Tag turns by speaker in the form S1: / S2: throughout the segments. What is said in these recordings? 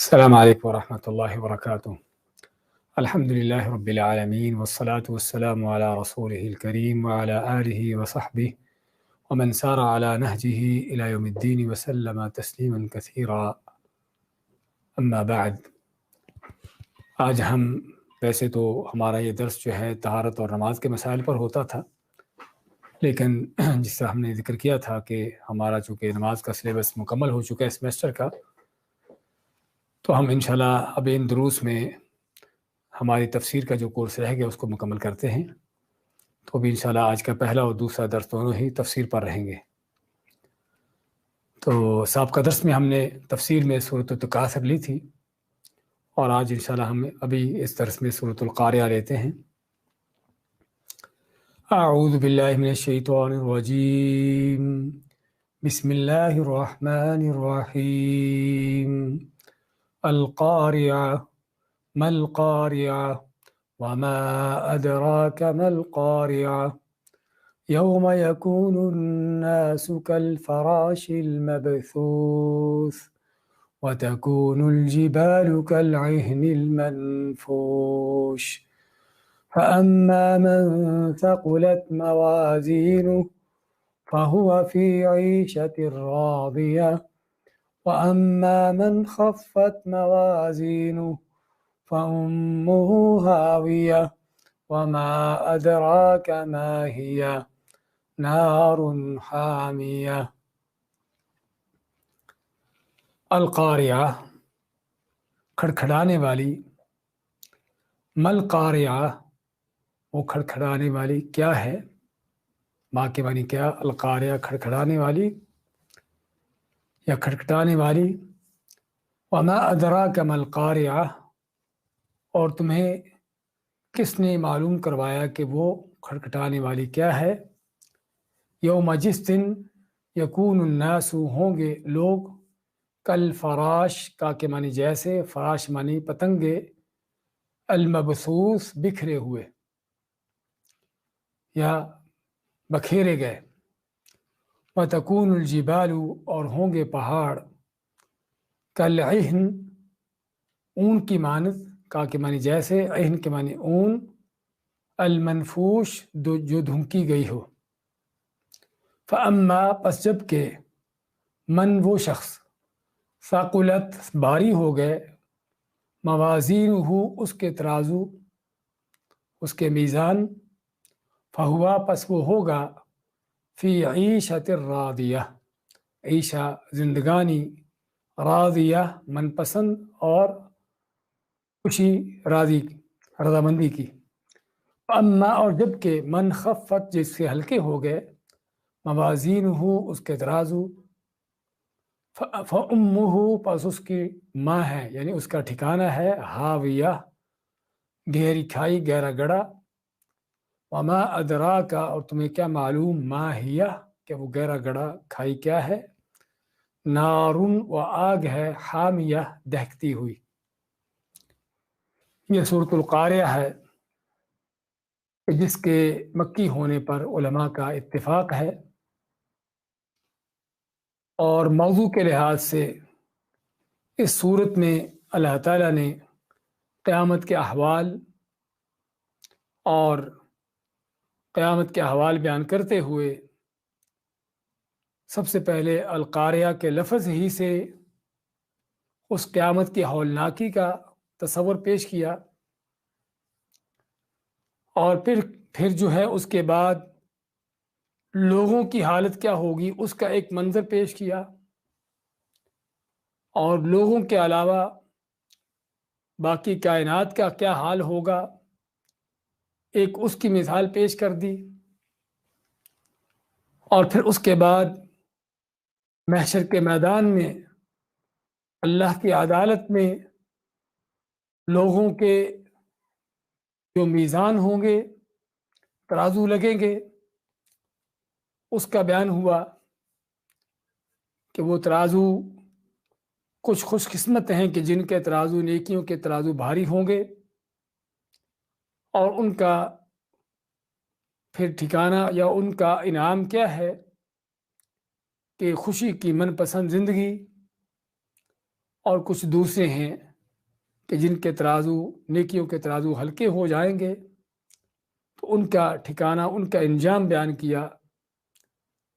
S1: السلام علیکم ورحمۃ اللہ وبرکاتہ۔ الحمد للہ رب العالمین والصلاة والسلام علی رسولہ الکریم وعلی آلہ وصحبہ ومن سار علی نہجہ الی یوم الدین وسلم تسلیما کثیرا، اما بعد۔ آج ویسے تو ہمارا یہ درس جو ہے طہارت اور نماز کے مسائل پر ہوتا تھا، لیکن جس سے ہم نے ذکر کیا تھا کہ ہمارا چونکہ نماز کا سلیبس مکمل ہو چکا ہے سمیسٹر کا، تو ہم انشاءاللہ اب ان دروس میں ہماری تفسیر کا جو کورس رہ گیا اس کو مکمل کرتے ہیں۔ تو بھی انشاءاللہ آج کا پہلا اور دوسرا درس دونوں ہی تفسیر پر رہیں گے۔ تو سابقہ درس میں ہم نے تفسیر میں سورۃ التکاثر لی تھی، اور آج انشاءاللہ ہم ابھی اس درس میں سورۃ القاریہ لیتے ہیں۔ اعوذ باللہ من الشیطان الرجیم، بسم اللہ الرحمن الرحیم۔ القاریہ ما القاریہ وما ادراک ما القاریہ یوم یکون الناس کالفراش المبثوث وتكون الجبال كالعهن المنفوش فأما من ثقلت موازينه فهو في عيشة راضية وأما من خفت موازينه فأمه هاوية وما أدراك ما هي نار حامية۔ القاریہ کھڑکھڑانے والی، مل قاریہ وہ کھڑکھڑانے والی کیا ہے، ماں کے معنی کیا، القاریہ کھڑکھڑانے والی یا کھٹکھٹانے والی۔ وما ادراک ما القاریہ، اور تمہیں کس نے معلوم کروایا کہ وہ کھٹکھٹانے والی کیا ہے۔ یوم جس دن یکون الناس ہوں گے لوگ، کل فراش کا کے معنی جیسے، فراش معنی پتنگے، المبثوث بکھرے ہوئے یا بکھیرے گئے۔ وتکون الجبال، اور ہوں گے پہاڑ، کالعہن اون کی مانند، کا کے معنی جیسے، عہن کے معنی اون، المنفوش جو دھنکی گئی ہو۔ فاما، پس جب کہ، من وہ شخص، ثقلت بھاری ہو گئے، موازینہ اس کے ترازو، اس کے میزان، فہوا پس وہ ہوگا، فی عیشۃ راضیہ، عیشہ زندگانی، راضیہ من پسند اور خوشی، راضی رضامندی کی۔ اما، اور جب کہ، من خفت جس سے ہلکے ہو گئے، موازینہ اس کے ترازو، فَأُمُّهُ پس اس کی ماں ہے، یعنی اس کا ٹھکانہ ہے، ہاویہ گہری کھائی، گہرا گڑا۔ وما ادراک، اور تمہیں کیا معلوم، ما ہیہ کہ وہ گہرا گڑا کھائی کیا ہے، نارن و آگ ہے، حامیہ دہکتی ہوئی۔ یہ سورۃ القاریہ ہے جس کے مکی ہونے پر علماء کا اتفاق ہے، اور موضوع کے لحاظ سے اس صورت میں اللہ تعالیٰ نے قیامت کے احوال اور قیامت کے احوال بیان کرتے ہوئے سب سے پہلے القاریہ کے لفظ ہی سے اس قیامت کی ہولناکی کا تصور پیش کیا، اور پھر جو ہے اس کے بعد لوگوں کی حالت کیا ہوگی اس کا ایک منظر پیش کیا، اور لوگوں کے علاوہ باقی کائنات کا کیا حال ہوگا ایک اس کی مثال پیش کر دی، اور پھر اس کے بعد محشر کے میدان میں اللہ کی عدالت میں لوگوں کے جو میزان ہوں گے، ترازو لگیں گے، اس کا بیان ہوا کہ وہ ترازو کچھ خوش قسمت ہیں کہ جن کے ترازو، نیکیوں کے ترازو بھاری ہوں گے، اور ان کا پھر ٹھکانہ یا ان کا انعام کیا ہے کہ خوشی کی من پسند زندگی، اور کچھ دوسرے ہیں کہ جن کے ترازو، نیکیوں کے ترازو ہلکے ہو جائیں گے، تو ان کا ٹھکانہ، ان کا انجام بیان کیا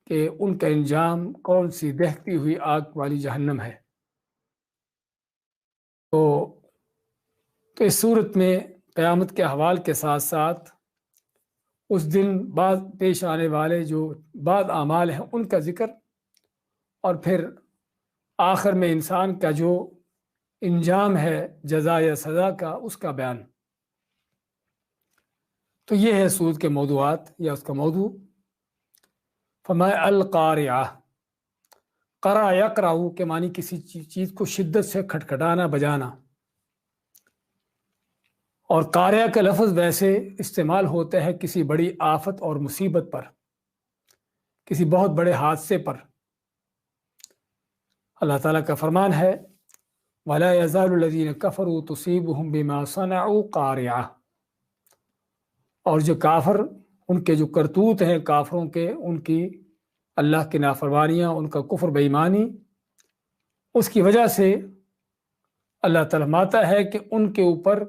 S1: کہ ان کا انجام کون سی دہتی ہوئی آگ والی جہنم ہے۔ تو اس صورت میں قیامت کے احوال کے ساتھ ساتھ اس دن بعد پیش آنے والے جو بعد اعمال ہیں ان کا ذکر، اور پھر آخر میں انسان کا جو انجام ہے جزا یا سزا کا، اس کا بیان۔ تو یہ ہے سورت کے موضوعات یا اس کا موضوع۔ فما القارعہ، قرأ یقرأ کے معنی کسی چیز کو شدت سے کھٹکھٹانا، بجانا، اور قاریہ کا لفظ ویسے استعمال ہوتا ہے کسی بڑی آفت اور مصیبت پر، کسی بہت بڑے حادثے پر۔ اللہ تعالیٰ کا فرمان ہے وَلَا يَزَالُ الَّذِينَ كَفَرُوا تُصِيبُهُم بِمَا صَنَعُوا قَارِعَةٌ، اور جو کافر، ان کے جو کرتوت ہیں کافروں کے، ان کی اللہ کی نافرمانیاں، ان کا کفر بے ایمانی، اس کی وجہ سے اللہ تعالیٰ ماتا ہے کہ ان کے اوپر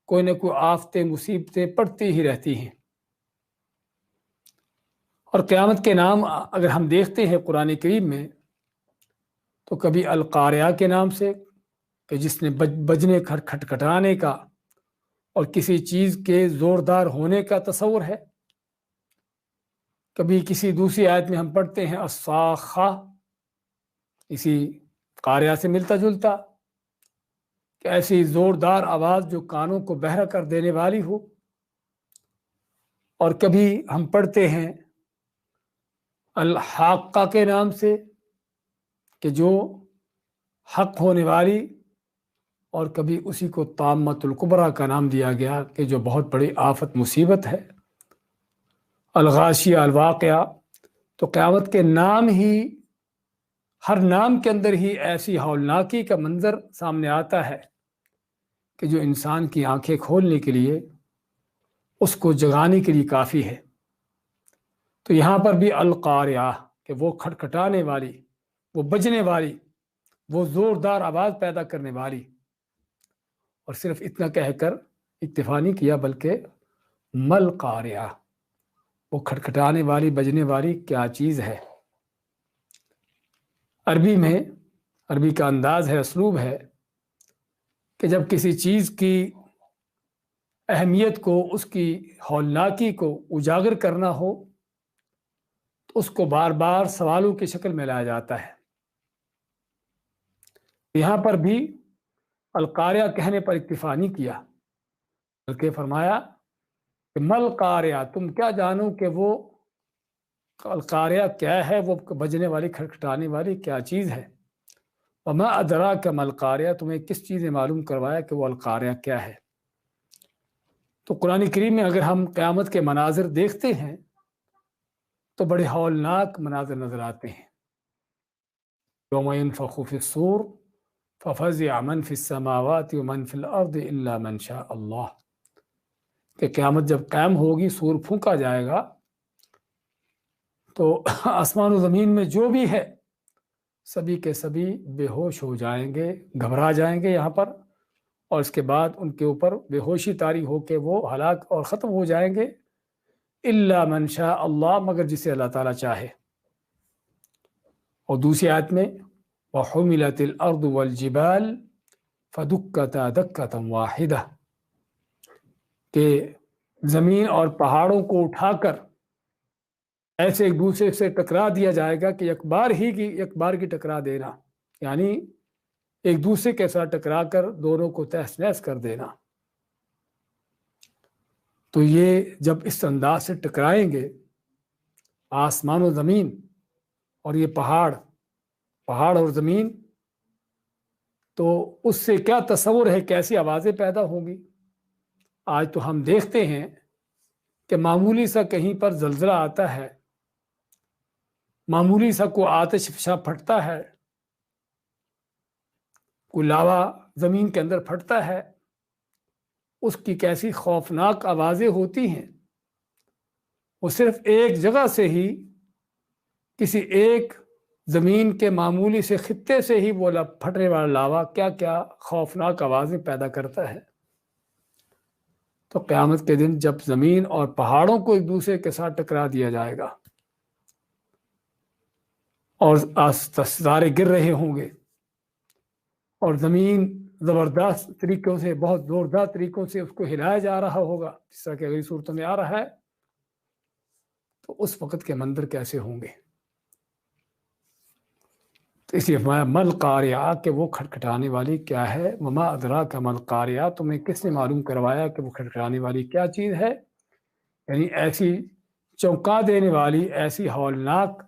S1: کوئی نہ کوئی آفتیں، مصیبتیں پڑتی ہی رہتی ہیں۔ اور قیامت کے نام اگر ہم دیکھتے ہیں قرآن کریم میں، تو کبھی القاریہ کے نام سے کہ جس نے بجنے، کھٹکھٹانے کا اور کسی چیز کے زوردار ہونے کا تصور ہے۔ کبھی کسی دوسری آیت میں ہم پڑھتے ہیں الصاخہ، اسی قاریہ سے ملتا جلتا، کہ ایسی زوردار آواز جو کانوں کو بہرا کر دینے والی ہو۔ اور کبھی ہم پڑھتے ہیں الحاقہ کے نام سے کہ جو حق ہونے والی، اور کبھی اسی کو طامۃ الکبریٰ کا نام دیا گیا کہ جو بہت بڑی آفت، مصیبت ہے۔ الغاشیہ، الواقعہ، تو قیامت کے نام ہی، ہر نام کے اندر ہی ایسی ہولناکی کا منظر سامنے آتا ہے کہ جو انسان کی آنکھیں کھولنے کے لیے، اس کو جگانے کے لیے کافی ہے۔ تو یہاں پر بھی القاریہ کہ وہ کھٹکھٹانے والی، وہ بجنے والی، وہ زوردار آواز پیدا کرنے والی۔ اور صرف اتنا کہہ کر اکتفا نہیں کیا، بلکہ مل قاریہ، وہ کھٹکھٹانے والی، بجنے والی کیا چیز ہے۔ عربی میں، عربی کا انداز ہے، اسلوب ہے کہ جب کسی چیز کی اہمیت کو، اس کی ہولناکی کو اجاگر کرنا ہو، تو اس کو بار بار سوالوں کی شکل میں لایا جاتا ہے۔ یہاں پر بھی القاریہ کہنے پر اکتفا نہیں کیا، بلکہ فرمایا کہ مل قاریہ، تم کیا جانو کہ وہ القاریہ کیا ہے، وہ بجنے والی، کھٹکھٹانے والی کیا چیز ہے۔ وما ادراک ما القاریہ، تمہیں کس چیز نے معلوم کروایا کہ وہ القاریہ کیا ہے۔ تو قرآن کریم میں اگر ہم قیامت کے مناظر دیکھتے ہیں تو بڑے ہولناک مناظر نظر آتے ہیں۔ یوم ینفخ فی الصور ففزع من فی السماوات ومن فی الارض الا من شاء اللہ، کہ قیامت جب قائم ہوگی، سور پھونکا جائے گا، تو آسمان و زمین میں جو بھی ہے سبھی کے سبھی بے ہوش ہو جائیں گے، گھبرا جائیں گے یہاں پر، اور اس کے بعد ان کے اوپر بے ہوشی طاری ہو کے وہ ہلاک اور ختم ہو جائیں گے، الا من شاء اللہ، مگر جسے اللہ تعالیٰ چاہے۔ اور دوسری آیت میں وحملت الارض والجبال فدکتا دکتا واحدہ، کہ زمین اور پہاڑوں کو اٹھا کر ایسے ایک دوسرے سے ٹکرا دیا جائے گا کہ ایک بار کی ٹکرا دینا، یعنی ایک دوسرے کے ساتھ ٹکرا کر دونوں کو تہس نہس کر دینا۔ تو یہ جب اس انداز سے ٹکرائیں گے آسمان و زمین، اور یہ پہاڑ اور زمین، تو اس سے کیا تصور ہے، کیسی آوازیں پیدا ہوں گی۔ آج تو ہم دیکھتے ہیں کہ معمولی سا کہیں پر زلزلہ آتا ہے، معمولی سا کوئی آتش فشاں پھٹتا ہے، کوئی لاوا زمین کے اندر پھٹتا ہے، اس کی کیسی خوفناک آوازیں ہوتی ہیں۔ وہ صرف ایک جگہ سے ہی، کسی ایک زمین کے معمولی سے خطے سے ہی وہ پھٹنے والا لاوا کیا کیا خوفناک آوازیں پیدا کرتا ہے۔ تو قیامت کے دن جب زمین اور پہاڑوں کو ایک دوسرے کے ساتھ ٹکرا دیا جائے گا اور ستارے گر رہے ہوں گے اور زمین زبردست طریقوں سے، بہت زوردار طریقوں سے اس کو ہلایا جا رہا ہوگا، جس طرح کہ اگلی صورتوں میں آ رہا ہے، تو اس وقت کے منظر کیسے ہوں گے؟ تو اس لیے مل قاریہ کہ وہ کھٹکھٹانے والی کیا ہے، وما ادراک مل قاریہ، تمہیں کس نے معلوم کروایا کہ وہ کھٹکھٹانے والی کیا چیز ہے؟ یعنی ایسی چونکا دینے والی، ایسی ہولناک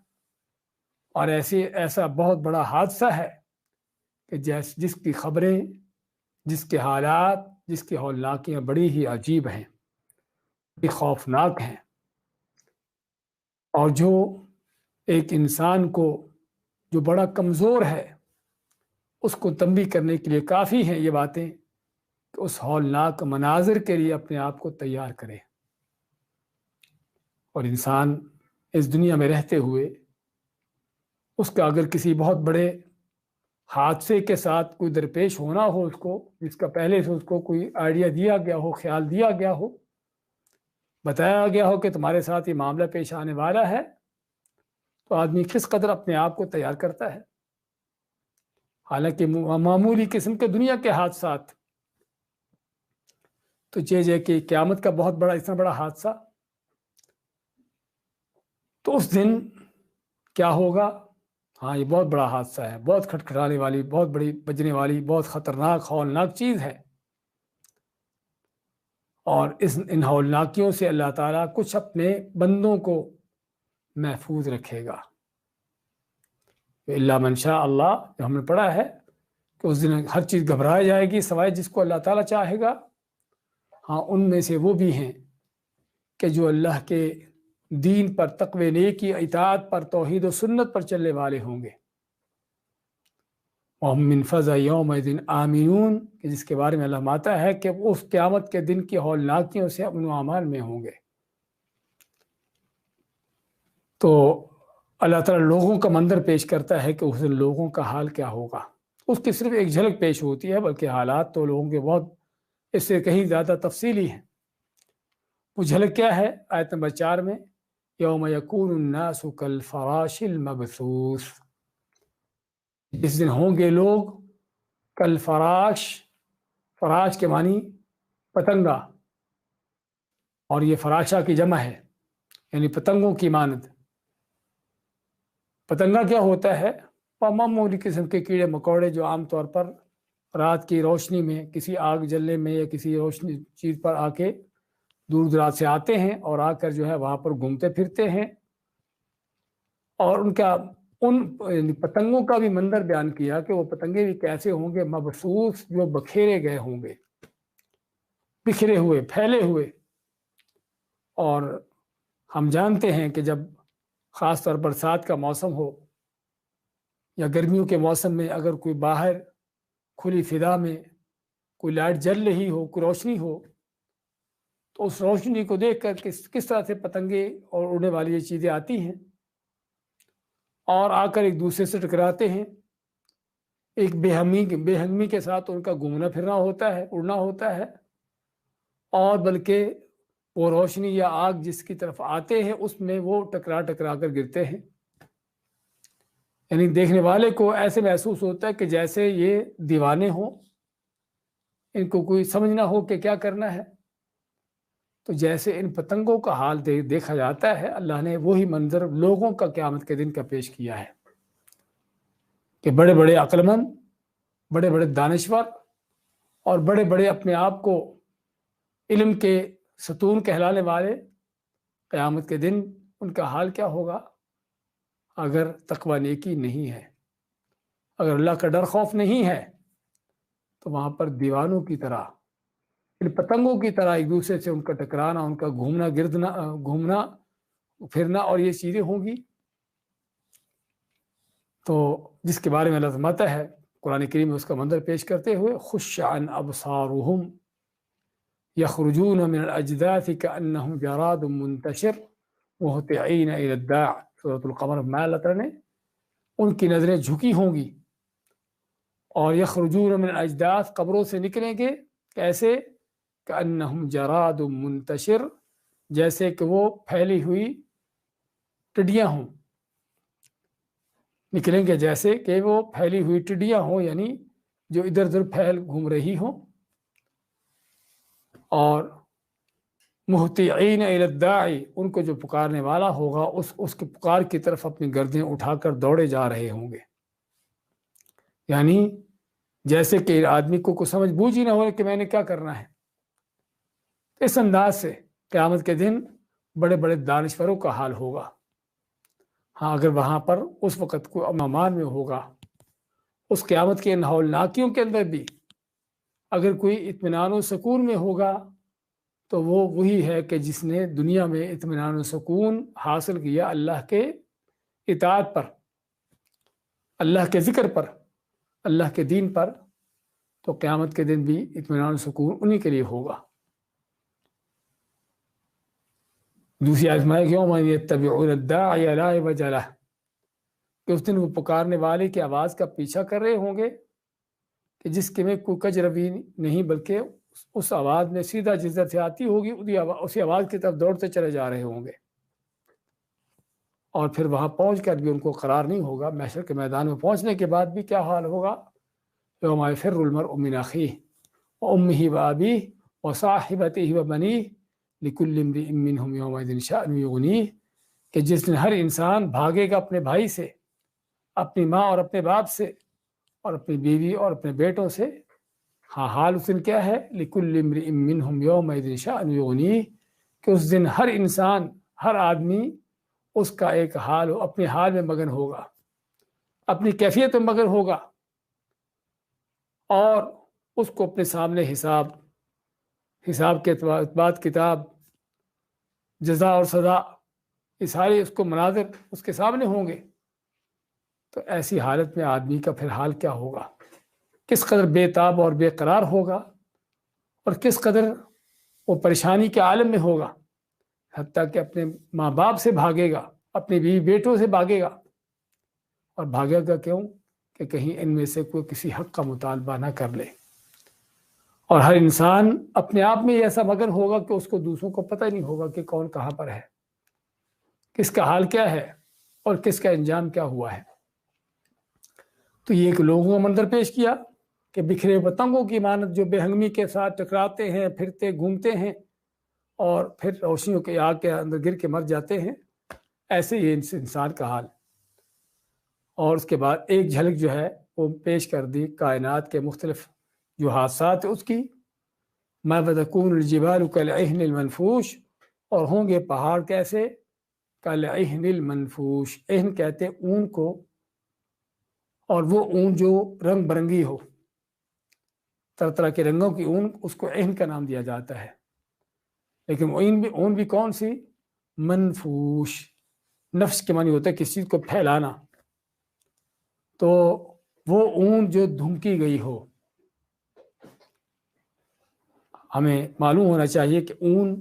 S1: اور ایسا بہت بڑا حادثہ ہے کہ جس کی خبریں، جس کے حالات، جس کی ہولناکیاں بڑی ہی عجیب ہیں، بڑی خوفناک ہیں، اور جو ایک انسان کو جو بڑا کمزور ہے اس کو تنبیہ کرنے کے لیے کافی ہیں یہ باتیں کہ اس ہولناک مناظر کے لیے اپنے آپ کو تیار کرے۔ اور انسان اس دنیا میں رہتے ہوئے اس کا اگر کسی بہت بڑے حادثے کے ساتھ کوئی درپیش ہونا ہو، اس کو جس کا پہلے سے اس کو کوئی آئیڈیا دیا گیا ہو، خیال دیا گیا ہو، بتایا گیا ہو کہ تمہارے ساتھ یہ معاملہ پیش آنے والا ہے، تو آدمی کس قدر اپنے آپ کو تیار کرتا ہے۔ حالانکہ معمولی قسم کے دنیا کے حادثات، تو جے کہ قیامت کا بہت بڑا، اتنا بڑا حادثہ، تو اس دن کیا ہوگا؟ ہاں، یہ بہت بڑا حادثہ ہے، بہت کھٹکھٹانے والی، بہت بڑی بجنے والی، بہت خطرناک ہولناک چیز ہے، اور ان ہولناکیوں سے اللہ تعالیٰ کچھ اپنے بندوں کو محفوظ رکھے گا۔ الا من شاء اللہ، جو ہم نے پڑھا ہے کہ اس دن ہر چیز گھبرائی جائے گی سوائے جس کو اللہ تعالیٰ چاہے گا۔ ہاں، ان میں سے وہ بھی ہیں کہ جو اللہ کے دین پر، تقوی، نیکی، اطاعت پر، توحید و سنت پر چلنے والے ہوں گے۔ وَهُم مِّن فَزَعٍ يَوْمَئِذٍ آمِنُونَ، کہ جس کے بارے میں اللہ ماتا ہے کہ وہ اس قیامت کے دن کی ہولناکیوں سے امن و امان میں ہوں گے۔ تو اللہ تعالیٰ لوگوں کا منظر پیش کرتا ہے کہ اس دن لوگوں کا حال کیا ہوگا۔ اس کی صرف ایک جھلک پیش ہوتی ہے، بلکہ حالات تو لوگوں کے بہت اس سے کہیں زیادہ تفصیلی ہیں۔ وہ جھلک کیا ہے؟ آیت نمبر 4 میں، یوم یکون الناس کالفراش المبثوث، جس دن ہوں گے لوگ کالفراش، فراش کے معنی پتنگا، اور یہ فراشہ کی جمع ہے، یعنی پتنگوں کی مانند۔ پتنگا کیا ہوتا ہے؟ معمولی قسم کے کیڑے مکوڑے جو عام طور پر رات کی روشنی میں کسی آگ جلنے میں یا کسی روشنی چیز پر آ کے دور دراز سے آتے ہیں اور آ کر جو ہے وہاں پر گھومتے پھرتے ہیں، اور ان پتنگوں کا بھی منظر بیان کیا کہ وہ پتنگے بھی کیسے ہوں گے، مبثوث، جو بکھیرے گئے ہوں گے، بکھرے ہوئے، پھیلے ہوئے۔ اور ہم جانتے ہیں کہ جب خاص طور برسات کا موسم ہو یا گرمیوں کے موسم میں اگر کوئی باہر کھلی فضا میں کوئی لائٹ جل رہی ہو، کوئی روشنی ہو، تو اس روشنی کو دیکھ کر کس طرح سے پتنگے اور اڑنے والی یہ چیزیں آتی ہیں اور آ کر ایک دوسرے سے ٹکراتے ہیں، ایک بے ہنگمی کے ساتھ ان کا گھومنا پھرنا ہوتا ہے، اڑنا ہوتا ہے، اور بلکہ وہ روشنی یا آگ جس کی طرف آتے ہیں اس میں وہ ٹکرا کر گرتے ہیں۔ یعنی دیکھنے والے کو ایسے محسوس ہوتا ہے کہ جیسے یہ دیوانے ہوں، ان کو کوئی سمجھ نہ ہو کہ کیا کرنا ہے۔ تو جیسے ان پتنگوں کا حال دیکھا جاتا ہے، اللہ نے وہی منظر لوگوں کا قیامت کے دن کا پیش کیا ہے کہ بڑے بڑے عقل مند، بڑے بڑے دانشور اور بڑے بڑے اپنے آپ کو علم کے ستون کہلانے والے، قیامت کے دن ان کا حال کیا ہوگا اگر تقوی نیکی نہیں ہے، اگر اللہ کا ڈر خوف نہیں ہے، تو وہاں پر دیوانوں کی طرح، ان پتنگوں کی طرح ایک دوسرے سے ان کا ٹکرانا، ان کا گھومنا پھرنا اور یہ چیزیں ہوں گی۔ تو جس کے بارے میں اللہ فرماتا ہے قرآن کریم میں اس کا منظر پیش کرتے ہوئے، خش عن ابصارهم یخرجون من الاجداث کانهم جراد منتشر مہطعین الی الداع، سورۃ القمر میں اللہ تعالیٰ نے ان کی نظریں جھکی ہوں گی، اور یخرجون من الاجداث، قبروں سے نکلیں گے، کیسے؟ کأنہم جراد منتشر، جیسے کہ وہ پھیلی ہوئی ٹڈیاں ہوں، نکلیں گے جیسے کہ وہ پھیلی ہوئی ٹڈیاں ہوں، یعنی جو ادھر ادھر پھیل گھوم رہی ہوں، اور مہطعین الی الداعی، ان کو جو پکارنے والا ہوگا اس کے پکار کی طرف اپنی گردیں اٹھا کر دوڑے جا رہے ہوں گے، یعنی جیسے کہ آدمی کو کوئی سمجھ بوجھ ہی نہ ہو کہ میں نے کیا کرنا ہے۔ اس انداز سے قیامت کے دن بڑے بڑے دانشوروں کا حال ہوگا۔ ہاں، اگر وہاں پر اس وقت کوئی امن و امان میں ہوگا، اس قیامت کے ان ہولناکیوں کے اندر بھی اگر کوئی اطمینان و سکون میں ہوگا تو وہ وہی ہے کہ جس نے دنیا میں اطمینان و سکون حاصل کیا اللہ کے اطاعت پر، اللہ کے ذکر پر، اللہ کے دین پر، تو قیامت کے دن بھی اطمینان و سکون انہی کے لیے ہوگا۔ دوسری آزمائش یوم یتبعون الداعی لا عوج لہ، کہ اس دن وہ پکارنے والے کی آواز کا پیچھا کر رہے ہوں گے کہ جس کے میں کوئی کج روی نہیں، بلکہ اس آواز میں سیدھا جدھر سے آتی ہوگی اسی آواز کی طرف دوڑتے چلے جا رہے ہوں گے، اور پھر وہاں پہنچ کر بھی ان کو قرار نہیں ہوگا۔ محشر کے میدان میں پہنچنے کے بعد بھی کیا حال ہوگا؟ یوم یفر المرء من اخیہ وامہ وابیہ وصاحبتہ وبنیہ لکل امرئ منہم یومئذ شأن یغنیہ، کہ جس دن ہر انسان بھاگے گا اپنے بھائی سے، اپنی ماں اور اپنے باپ سے، اور اپنی بیوی اور اپنے بیٹوں سے۔ ہاں، حال اس دن کیا ہے؟ لکل امرئ منہم یومئذ شأن یغنیہ، کہ اس دن ہر انسان، ہر آدمی اس کا ایک حال اپنے حال میں مگن ہوگا، اپنی کیفیت میں مگن ہوگا، اور اس کو اپنے سامنے حساب کے بعد کتاب، جزا اور سزا، یہ سارے اس کو مناظر اس کے سامنے ہوں گے۔ تو ایسی حالت میں آدمی کا پھر حال کیا ہوگا؟ کس قدر بے تاب اور بے قرار ہوگا، اور کس قدر وہ پریشانی کے عالم میں ہوگا، حتیٰ کہ اپنے ماں باپ سے بھاگے گا، اپنی بیوی بیٹوں سے بھاگے گا، اور بھاگے گا کیوں؟ کہ کہیں ان میں سے کوئی کسی حق کا مطالبہ نہ کر لے۔ اور ہر انسان اپنے آپ میں ایسا مگن ہوگا کہ اس کو دوسروں کو پتہ نہیں ہوگا کہ کون کہاں پر ہے، کس کا حال کیا ہے، اور کس کا انجام کیا ہوا ہے۔ تو یہ ایک لوگوں کا منظر پیش کیا کہ بکھرے پتنگوں کی مانند جو بے ہنگمی کے ساتھ ٹکراتے ہیں، پھرتے گھومتے ہیں، اور پھر روشنیوں کے آگ کے اندر گر کے مر جاتے ہیں، ایسے ہی انسان کا حال۔ اور اس کے بعد ایک جھلک جو ہے وہ پیش کر دی کائنات کے مختلف جو حادثات اس کی، ما وتکون الجبال کالعہن المنفوش، اور ہوں گے پہاڑ کیسے؟ کالعہن المنفوش، عہن کہتے ہیں اون کو، اور وہ اون جو رنگ برنگی ہو، طرح طرح کے رنگوں کی اون، اس کو عہن کا نام دیا جاتا ہے۔ لیکن اون بھی کون سی؟ منفوش، نفس کے معنی ہوتا ہے کسی چیز کو پھیلانا، تو وہ اون جو دھمکی گئی ہو۔ ہمیں معلوم ہونا چاہیے کہ اون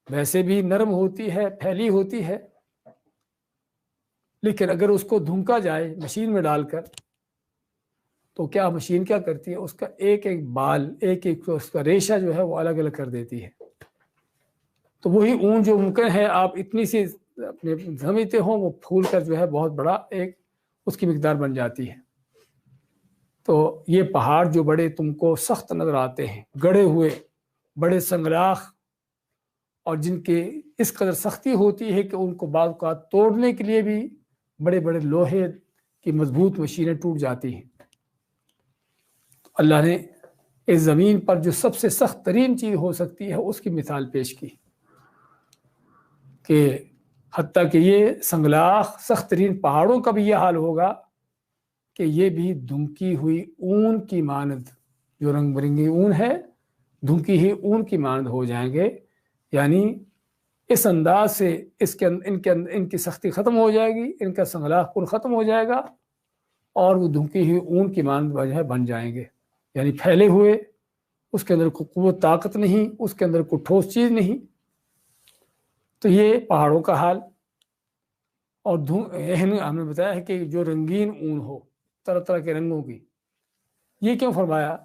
S1: ویسے بھی نرم ہوتی ہے، پھیلی ہوتی ہے، لیکن اگر اس کو دھمکا جائے مشین میں ڈال کر، تو کیا مشین کیا کرتی ہے؟ اس کا ایک ایک بال، ایک ایک اس کا ریشہ جو ہے وہ الگ الگ کر دیتی ہے۔ تو وہی اون جو ممکن ہے آپ اتنی سی اپنے سمجھتے ہوں، وہ پھول کر جو ہے بہت بڑا ایک اس کی مقدار بن جاتی ہے۔ تو یہ پہاڑ جو بڑے تم کو سخت نظر آتے ہیں، گڑے ہوئے بڑے سنگلاخ، اور جن کے اس قدر سختی ہوتی ہے کہ ان کو بعض اوقات توڑنے کے لیے بھی بڑے بڑے لوہے کی مضبوط مشینیں ٹوٹ جاتی ہیں۔ اللہ نے اس زمین پر جو سب سے سخت ترین چیز ہو سکتی ہے اس کی مثال پیش کی، کہ حتیٰ کہ یہ سنگلاخ سخت ترین پہاڑوں کا بھی یہ حال ہوگا کہ یہ بھی دھمکی ہوئی اون کی مانند، جو رنگ برنگی اون ہے، دھمکی ہوئی اون کی مانند ہو جائیں گے، یعنی اس انداز سے ان کی سختی ختم ہو جائے گی، ان کا سنگلاخ پن ختم ہو جائے گا، اور وہ دھمکی ہوئی اون کی مانند بن جائیں گے، یعنی پھیلے ہوئے، اس کے اندر کوئی قوت طاقت نہیں، اس کے اندر کوئی ٹھوس چیز نہیں۔ تو یہ پہاڑوں کا حال۔ اور ہم نے بتایا ہے کہ جو رنگین اون ہو، طرح طرح کے رنگوں کی. یہ کیوں فرمایا؟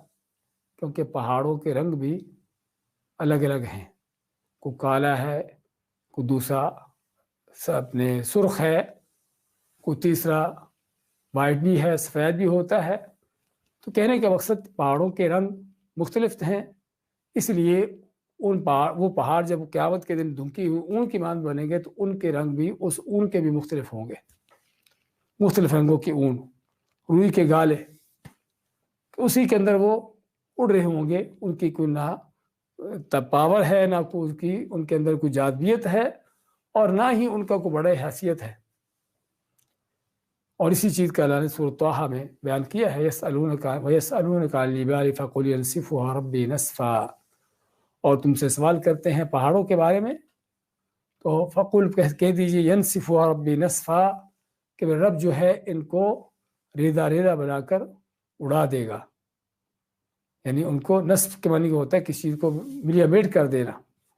S1: کیونکہ پہاڑوں کے رنگ بھی الگ الگ ہیں. کوئی کالا ہے، کوئی دوسرا اپنے سرخ ہے، کوئی تیسرا وائٹ بھی ہے، سفید بھی ہوتا ہے. تو کہنے کا مقصد پہاڑوں کے رنگ مختلف ہیں، اس لیے وہ پہاڑ جب قیامت کے دن دھنکی ہوئی اون کی مانند بنیں گے تو ان کے رنگ بھی اس اون کے بھی مختلف ہوں گے. مختلف رنگوں کی اون، روئی کے گالے، اسی کے اندر وہ اڑ رہے ہوں گے. ان کی کوئی نہ پاور ہے، نہ کوئی ان کے اندر کوئی جاذبیت ہے، اور نہ ہی ان کا کوئی بڑا حیثیت ہے. اور اسی چیز کا اللہ نے سورۃ طٰہٰ میں بیان کیا ہے، وَيَسْأَلُونَكَ عَنِ الْجِبَالِ فَقُلْ يَنسِفُهَا رَبِّي نَسْفًا. اور تم سے سوال کرتے ہیں پہاڑوں کے بارے میں، تو فقل کہہ دیجیے يَنسِفُهَا رَبِّي نَسْفًا، کہ میرا رب جو ہے ان کو ریزہ ریزہ بنا کر اڑا دے گا. یعنی ان کو نصف کے معنی ہوتا ہے کسی چیز کو ملیا میٹ کر دینا،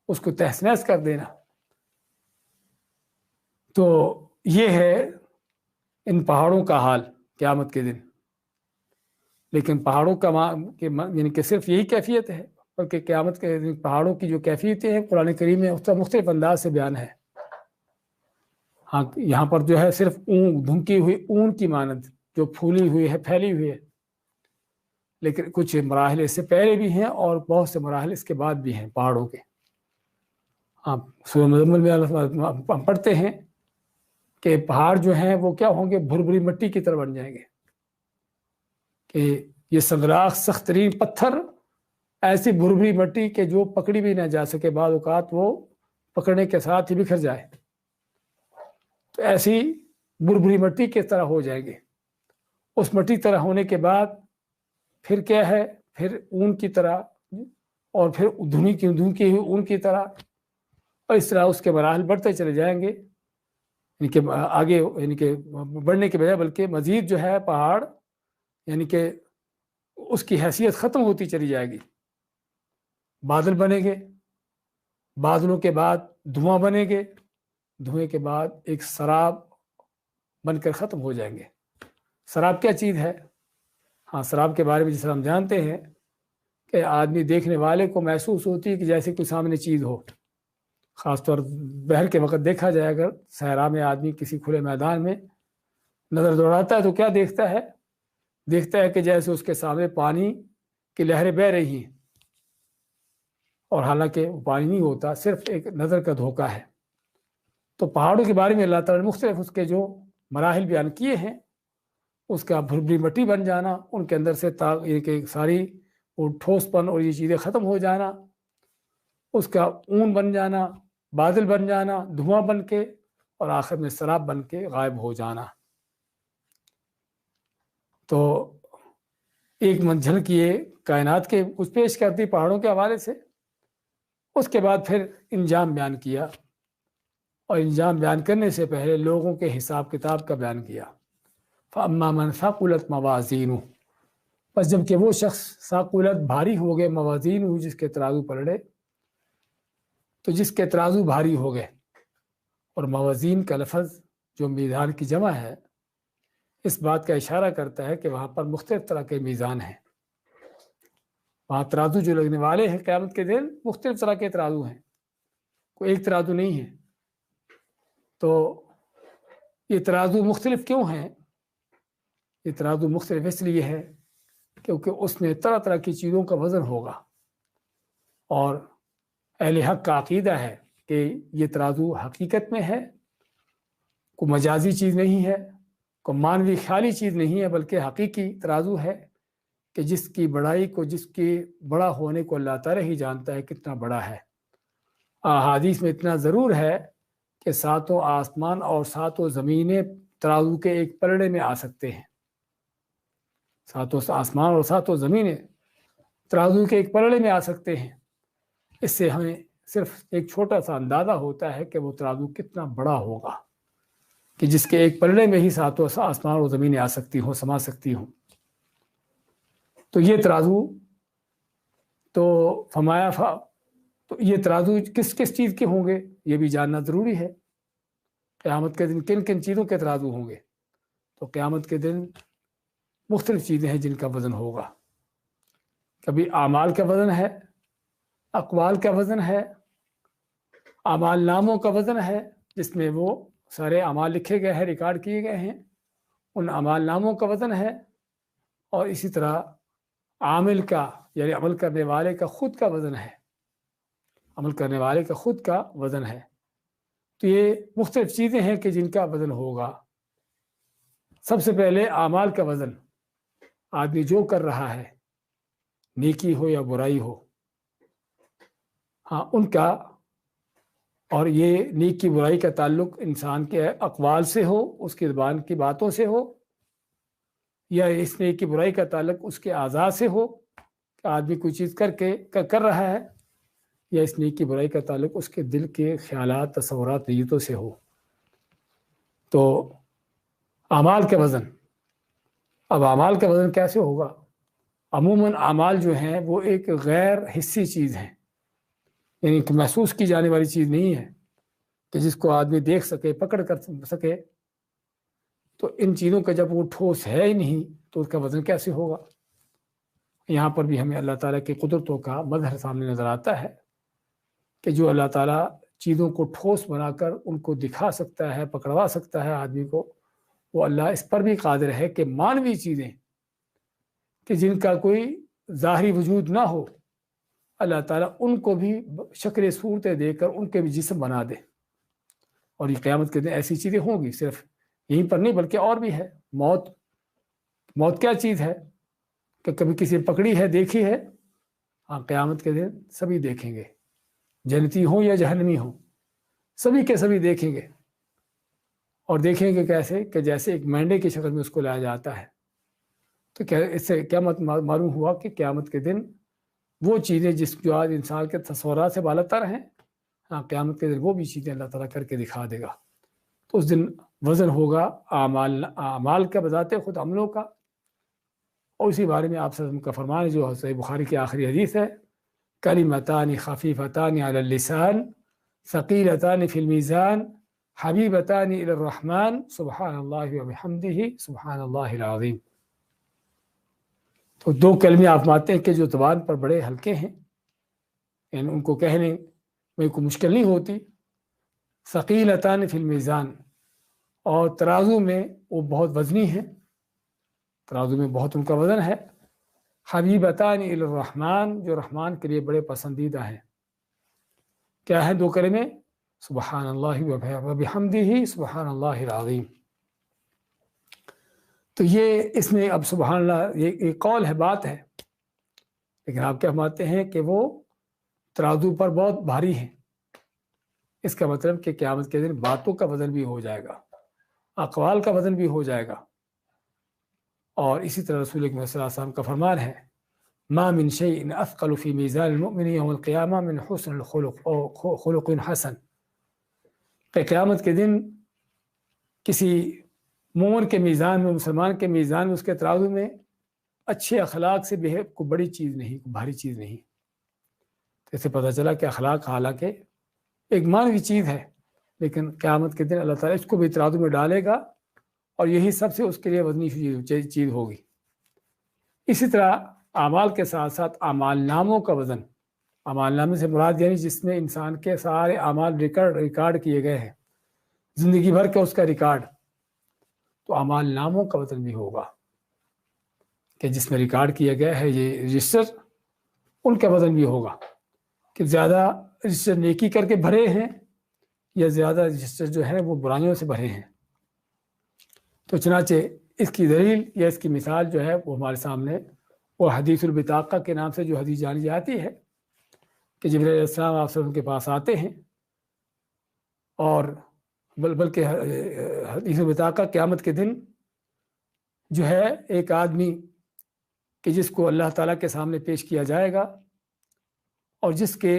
S1: اس کو تہس نہس کر دینا. تو یہ ہے ان پہاڑوں کا حال قیامت کے دن. لیکن پہاڑوں کا یعنی کہ صرف یہی کیفیت ہے، بلکہ قیامت کے دن پہاڑوں کی جو کیفیتیں ہیں قرآن کریم میں اس کا مختلف انداز سے بیان ہے. ہاں، یہاں پر جو ہے صرف اون، دھنکی ہوئی اون کی مانند جو پھولی ہوئی ہے، پھیلی ہوئی ہے. لیکن کچھ مراحل اس سے پہلے بھی ہیں اور بہت سے مراحل اس کے بعد بھی ہیں پہاڑوں کے. ہاں، سورہ مزمل میں ہم پڑھتے ہیں کہ پہاڑ جو ہیں وہ کیا ہوں گے؟ بھربھری مٹی کی طرح بن جائیں گے. کہ یہ سنگلاخ سخت ترین پتھر، ایسی بھربھری مٹی کہ جو پکڑی بھی نہ جا سکے، بعض اوقات وہ پکڑنے کے ساتھ ہی بکھر جائے. تو ایسی بھربھری مٹی کی طرح ہو جائیں گے. اس مٹی طرح ہونے کے بعد پھر کیا ہے؟ پھر اون کی طرح، اور پھر دھنکی ہوئی اون کی طرح، اور اس طرح اس کے مراحل بڑھتے چلے جائیں گے. یعنی کہ آگے، یعنی کہ بڑھنے کے بجائے بلکہ مزید جو ہے پہاڑ، یعنی کہ اس کی حیثیت ختم ہوتی چلی جائے گی. بادل بنیں گے، بادلوں کے بعد دھواں بنیں گے، دھوئیں کے بعد ایک سراب بن کر ختم ہو جائیں گے. سراب کیا چیز ہے؟ ہاں، سراب کے بارے میں جس طرح ہم جانتے ہیں کہ آدمی دیکھنے والے کو محسوس ہوتی ہے کہ جیسے کوئی سامنے چیز ہو. خاص طور بہر کے وقت دیکھا جائے، اگر صحرا میں آدمی کسی کھلے میدان میں نظر دوڑاتا ہے تو کیا دیکھتا ہے؟ دیکھتا ہے کہ جیسے اس کے سامنے پانی کی لہریں بہہ رہی ہیں، اور حالانکہ وہ پانی نہیں ہوتا، صرف ایک نظر کا دھوکہ ہے. تو پہاڑوں کے بارے میں اللہ تعالیٰ نے مختلف اس کے جو مراحل بیان کیے ہیں، اس کا بھربھری مٹی بن جانا، ان کے اندر سے ساری وہ ٹھوس پن اور یہ چیزیں ختم ہو جانا، اس کا اون بن جانا، بادل بن جانا، دھواں بن کے، اور آخر میں سراب بن کے غائب ہو جانا. تو ایک منزل کیے کائنات کے کچھ پیش کرتی پہاڑوں کے حوالے سے. اس کے بعد پھر انجام بیان کیا، اور انجام بیان کرنے سے پہلے لوگوں کے حساب کتاب کا بیان کیا. فَأَمَّا مَنْ ثَقُلَتْ مَوَازِينُهُ، پس جب کہ وہ شخص ثقلت بھاری ہو گئے، موازین ہو جس کے ترازو پلڑے، تو جس کے ترازو بھاری ہو گئے. اور موازین کا لفظ جو میزان کی جمع ہے، اس بات کا اشارہ کرتا ہے کہ وہاں پر مختلف طرح کے میزان ہیں. وہاں ترازو جو لگنے والے ہیں قیامت کے دن، مختلف طرح کے ترازو ہیں، کوئی ایک ترازو نہیں ہے. تو یہ ترازو مختلف کیوں ہیں؟ یہ ترازو مختلف اس لیے ہے کیونکہ اس میں طرح طرح کی چیزوں کا وزن ہوگا. اور اہل حق کا عقیدہ ہے کہ یہ ترازو حقیقت میں ہے، کوئی مجازی چیز نہیں ہے، کوئی مانوی خیالی چیز نہیں ہے، بلکہ حقیقی ترازو ہے کہ جس کی بڑائی کو، جس کے بڑا ہونے کو اللہ تعالیٰ ہی جانتا ہے کتنا بڑا ہے. احادیث میں اتنا ضرور ہے کہ 7 آسمان اور 7 زمینیں ترازو کے ایک پلڑے میں آ سکتے ہیں. 7 آسمان اور 7 زمینیں ترازو کے ایک پلڑے میں آ سکتے ہیں. اس سے ہمیں صرف ایک چھوٹا سا اندازہ ہوتا ہے کہ وہ ترازو کتنا بڑا ہوگا، کہ جس کے ایک پلڑے میں ہی 7 آسمان اور زمینیں آ سکتی ہوں، سما سکتی ہوں. تو یہ ترازو تو تو یہ ترازو کس کس چیز کے ہوں گے، یہ بھی جاننا ضروری ہے. قیامت کے دن کن کن چیزوں کے ترازو ہوں گے؟ تو قیامت کے دن مختلف چیزیں ہیں جن کا وزن ہوگا. کبھی اعمال کا وزن ہے، اقوال کا وزن ہے، اعمال ناموں کا وزن ہے جس میں وہ سارے اعمال لکھے گئے ہیں، ریکارڈ کیے گئے ہیں، ان اعمال ناموں کا وزن ہے. اور اسی طرح عامل کا یعنی عمل کرنے والے کا خود کا وزن ہے، عمل کرنے والے کا خود کا وزن ہے. تو یہ مختلف چیزیں ہیں کہ جن کا وزن ہوگا. سب سے پہلے اعمال کا وزن، آدمی جو کر رہا ہے نیکی ہو یا برائی ہو، ہاں ان کا، اور یہ نیکی برائی کا تعلق انسان کے اقوال سے ہو، اس کی زبان کی باتوں سے ہو، یا اس نیکی برائی کا تعلق اس کے اعضاء سے ہو کہ آدمی کوئی چیز کر رہا ہے، یا اس نیکی برائی کا تعلق اس کے دل کے خیالات، تصورات، نیتوں سے ہو. تو اعمال کا وزن، اب اعمال کا وزن کیسے ہوگا؟ عموماً اعمال جو ہیں وہ ایک غیر حسی چیز ہیں، یعنی کہ محسوس کی جانے والی چیز نہیں ہے کہ جس کو آدمی دیکھ سکے، پکڑ کر سکے. تو ان چیزوں کا جب وہ ٹھوس ہے ہی نہیں تو اس کا وزن کیسے ہوگا؟ یہاں پر بھی ہمیں اللہ تعالیٰ کی قدرتوں کا مظہر سامنے نظر آتا ہے کہ جو اللہ تعالیٰ چیزوں کو ٹھوس بنا کر ان کو دکھا سکتا ہے، پکڑوا سکتا ہے آدمی کو، وہ اللہ اس پر بھی قادر ہے کہ مانوی چیزیں کہ جن کا کوئی ظاہری وجود نہ ہو، اللہ تعالیٰ ان کو بھی شکل صورتیں دے کر ان کے بھی جسم بنا دے. اور یہ قیامت کے دن ایسی چیزیں ہوں گی، صرف یہیں پر نہیں بلکہ اور بھی ہے. موت کیا چیز ہے کہ کبھی کسی نے پکڑی ہے، دیکھی ہے؟ ہاں، قیامت کے دن سبھی دیکھیں گے، جنتی ہوں یا جہنمی ہوں، سبھی کے سبھی دیکھیں گے. اور دیکھیں گے کیسے؟ کہ جیسے ایک مینڈے کی شکل میں اس کو لایا جاتا ہے. تو کیا اس سے کیا معلوم ہوا کہ قیامت کے دن وہ چیزیں جو آج انسان کے تصورات سے بالا تر ہیں، ہاں قیامت کے دن وہ بھی چیزیں اللہ تعالیٰ کر کے دکھا دے گا. تو اس دن وزن ہوگا اعمال کا بذات خود، عملوں کا. اور اسی بارے میں آپ صلی اللہ علیہ وسلم کا فرمان ہے جو صحیح بخاری کی آخری حدیث ہے، کلمتان خفیفتان علی اللسان ثقیلتان فی المیزان حبیبتان الی الرحمن سبحان اللہ وبحمدہ سبحان اللہ العظیم. تو دو کلمے آپ مانتے ہیں کہ جو زبان پر بڑے ہلکے ہیں، یعنی ان کو کہنے میں کوئی مشکل نہیں ہوتی. ثقیلتان فی المیزان، اور ترازو میں وہ بہت وزنی ہیں، ترازو میں بہت ان کا وزن ہے. حبیبتان الی الرحمن، جو رحمان کے لیے بڑے پسندیدہ ہیں. کیا ہے دو کلمے؟ سبحان اللہ وبحمدہ سبحان اللہ العظیم. تو یہ اس میں اب سبحان اللہ یہ قول ہے، بات ہے، لیکن آپ کیا مانتے ہیں کہ وہ ترازو پر بہت بھاری ہیں. اس کا مطلب کہ قیامت کے دن باتوں کا وزن بھی ہو جائے گا، اقوال کا وزن بھی ہو جائے گا. اور اسی طرح رسول اکرم صلی اللہ علیہ وسلم کا فرمان ہے، ما من شيء اثقل في ميزان المؤمن يوم القيامه من حسن الخلق او خلق حسن. کہ قیامت کے دن کسی مومن کے میزان میں، مسلمان کے میزان میں، اس کے ترازو میں اچھے اخلاق سے کوئی بڑی چیز نہیں، کوئی بھاری چیز نہیں. تو اس سے پتہ چلا کہ اخلاق حالانکہ ایک مانوی چیز ہے، لیکن قیامت کے دن اللہ تعالیٰ اس کو بھی ترازو میں ڈالے گا، اور یہی سب سے اس کے لیے وزنی چیز ہوگی. اسی طرح اعمال کے ساتھ ساتھ اعمال ناموں کا وزن، اعمال نامے سے مراد یعنی جس میں انسان کے سارے اعمال ریکارڈ کیے گئے ہیں، زندگی بھر کا اس کا ریکارڈ. تو اعمال ناموں کا وزن بھی ہوگا کہ جس میں ریکارڈ کیا گیا ہے، یہ رجسٹر، ان کا وزن بھی ہوگا کہ زیادہ رجسٹر نیکی کر کے بھرے ہیں یا زیادہ رجسٹر جو ہے وہ برائیوں سے بھرے ہیں. تو چنانچہ اس کی دلیل یا اس کی مثال جو ہے وہ ہمارے سامنے وہ حدیث البطاقہ کے نام سے جو حدیث جانی جاتی ہے کہ جبرائیل علیہ السلام آپ سب کے پاس آتے ہیں، اور بلکہ حدیث البطاقہ قیامت کے دن جو ہے ایک آدمی کہ جس کو اللہ تعالیٰ کے سامنے پیش کیا جائے گا، اور جس کے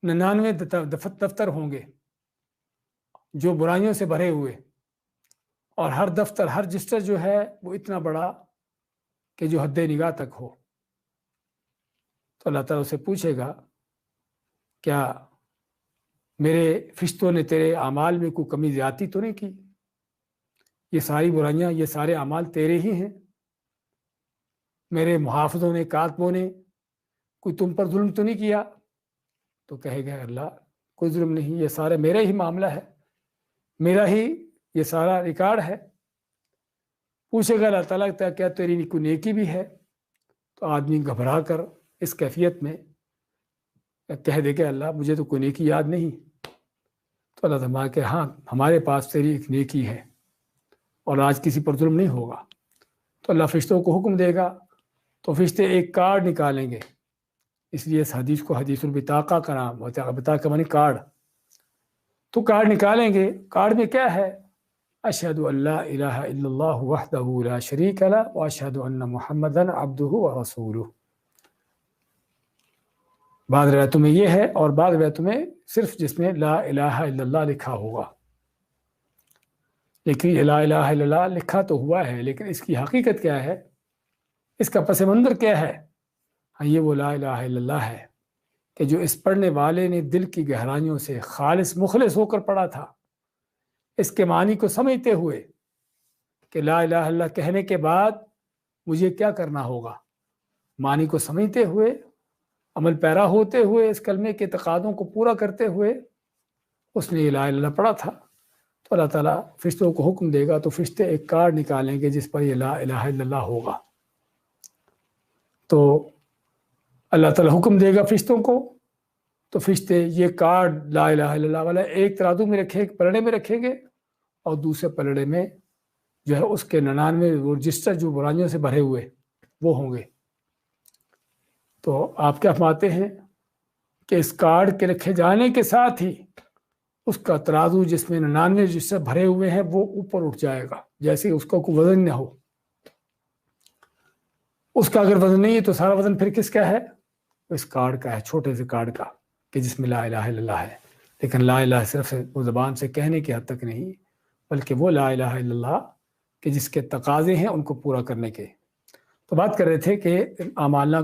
S1: 99 دفتر ہوں گے جو برائیوں سے بھرے ہوئے، اور ہر دفتر، ہر رجسٹر جو ہے وہ اتنا بڑا کہ جو حد نگاہ تک ہو. تو اللہ تعالیٰ اسے پوچھے گا کیا میرے فرشتوں نے تیرے اعمال میں کوئی کمی زیادتی تو نہیں کی؟ یہ ساری برائیاں، یہ سارے اعمال تیرے ہی ہیں۔ میرے محافظوں نے، کاتبوں نے کوئی تم پر ظلم تو نہیں کیا؟ تو کہے گا اللہ کوئی ظلم نہیں، یہ سارا میرا ہی معاملہ ہے، میرا ہی یہ سارا ریکارڈ ہے۔ پوچھے گا اللہ تعالیٰ کیا تیری کوئی نیکی بھی ہے؟ تو آدمی گھبرا کر اس کیفیت میں کہہ دے کہ اللہ مجھے تو کوئی نیکی یاد نہیں۔ تو اللہ تعالیٰ کہ ہاں ہمارے پاس تیری ایک نیکی ہے اور آج کسی پر ظلم نہیں ہوگا۔ تو اللہ فرشتوں کو حکم دے گا، تو فرشتے ایک کارڈ نکالیں گے۔ اس لیے اس حدیث کو حدیث البطاقہ کا نام، بطاقہ معنی کارڈ۔ تو کارڈ نکالیں گے، کارڈ میں کیا ہے؟ اشہد ان لا الہ الا اللہ وحدہ لا شریک لہ واشہد ان محمدا عبدہ ورسولہ۔ بعض روایتوں میں یہ ہے اور بعض روایتوں میں صرف جس میں لا الہ الا اللہ لکھا ہوگا۔ لیکن یہ لا الہ الا اللہ لکھا تو ہوا ہے، لیکن اس کی حقیقت کیا ہے، اس کا پس منظر کیا ہے؟ ہاں یہ وہ لا الہ الا اللہ ہے کہ جو اس پڑھنے والے نے دل کی گہرائیوں سے خالص مخلص ہو کر پڑھا تھا، اس کے معنی کو سمجھتے ہوئے کہ لا الہ الا اللہ کہنے کے بعد مجھے کیا کرنا ہوگا، معنی کو سمجھتے ہوئے، عمل پیرا ہوتے ہوئے، اس کلمے کے تقاضوں کو پورا کرتے ہوئے اس نے لا الہ الا اللہ پڑھا تھا۔ تو اللہ تعالیٰ فرشتوں کو حکم دے گا، تو فرشتے ایک کارڈ نکالیں گے جس پر یہ لا الہ الا اللہ ہوگا۔ تو اللہ تعالیٰ حکم دے گا فرشتوں کو، تو فرشتے یہ کارڈ لا الہ الا اللہ والا ایک ترازو میں رکھیں، ایک پلڑے میں رکھیں گے، اور دوسرے پلڑے میں جو ہے اس کے 99 رجسٹر جو برائیوں سے بھرے ہوئے وہ ہوں گے۔ تو آپ کیا فرماتے ہیں کہ اس کارڈ کے رکھے جانے کے ساتھ ہی اس کا ترازو جس میں 99 رجسٹر بھرے ہوئے ہیں وہ اوپر اٹھ جائے گا، جیسے اس کا کوئی وزن نہ ہو۔ اس کا اگر وزن نہیں ہے تو سارا وزن پھر کس کا ہے؟ اس کارڈ کا ہے، چھوٹے سے کارڈ کا، کہ جس میں لا الہ الا اللہ ہے۔ لیکن لا الہ صرف وہ زبان سے کہنے کی حد تک نہیں، بلکہ وہ لا الہ الا اللہ کہ جس کے تقاضے ہیں ان کو پورا کرنے کے۔ تو بات کر رہے تھے کہ اعمال